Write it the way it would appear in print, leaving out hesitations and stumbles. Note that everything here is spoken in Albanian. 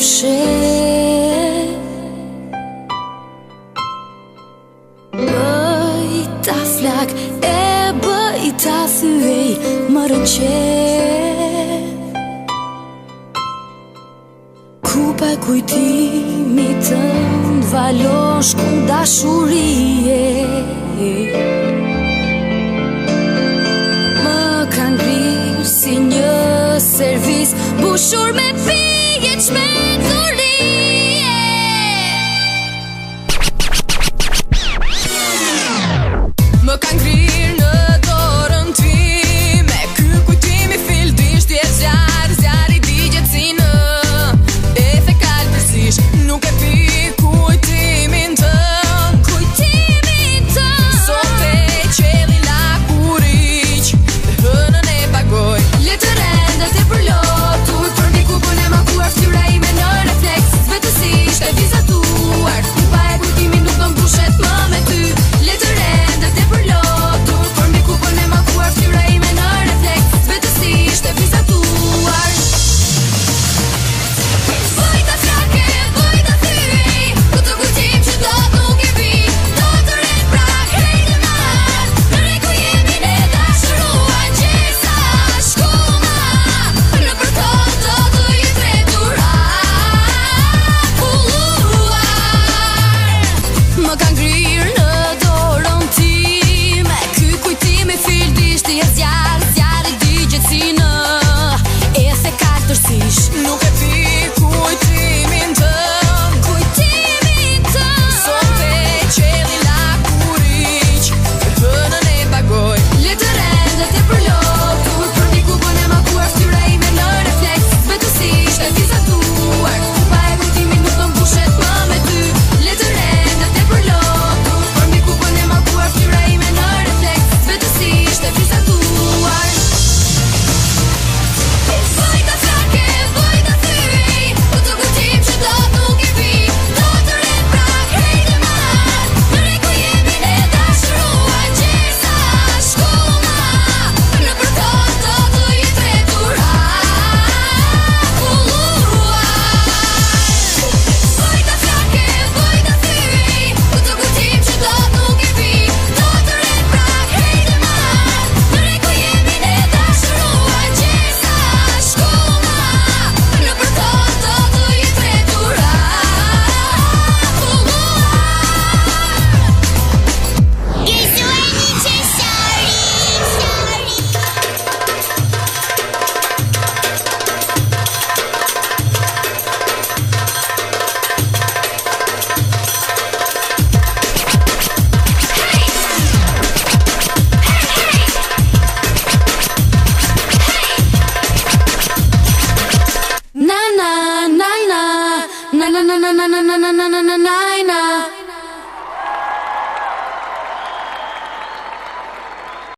fshet. Bëj ta flak e bëj ta thyej më rëqet. Kupa kujtimit tënd valosh ku dashurie. Më kanë ngrirë si një servis bushur me pije çmendurie. Më kanë ngrirë në dorën time ky kujtimi filldisht je zjarri digjet si në efe kalpërsish. Nuk e pi kujtimin tënd, sot e qeli lakuriq dhe hënën e pagoj. Letërendat e përlotur për një kupën e makuar ftyra ime në refleks. Vetësisht e vizatuar kupa e kujtimit nuk do mbushet më me ty. Letërendat e përlotur për një kupën e makuar ftyra ime në refleks. Vetësisht e vizatuar. Bëj ta flake, bëj ta thyej, këtë kujtim që dot nuk e vi. Do të rrit prak krejt e mat, në rregull jemi ne dashuruar gjesa shkuma. Nëpër to do të jetë returar. Më kanë ngrirë në dorën time ky kujtimi filldisht je zjarri digjet si në efe kaltërsish. Nuk e pi kujtimin tënd, sot e qeli lakuriq dhe hënën e pagoj. Letërendat e përlotur për një kupën e makuar ftyra ime në refleks. Vetësisht e vizatuar kupa e kujtimit nuk do mbushet më me ty. Letërendat e përlotur për një kupën e makuar ftyra ime në refleks. Vetësisht e vizatuar. Bëj ta flake, bëj ta thyej, këtë kujtim që dot nuk e vi. Do të rrit prak krejt e mat, në rregull jemi ne dashuruar gjesa shkuma. Nëpër to do të jetë returar. Bëj ta flake, bëj ta thyej, këtë kujtim që dot nuk e vi. Do të rrit prak krejt e mat, në rregull jemi ne dashuruar gjesa shkuma. Nëpër to do të jetë returar. Na na na na na na na na na na na na na na na.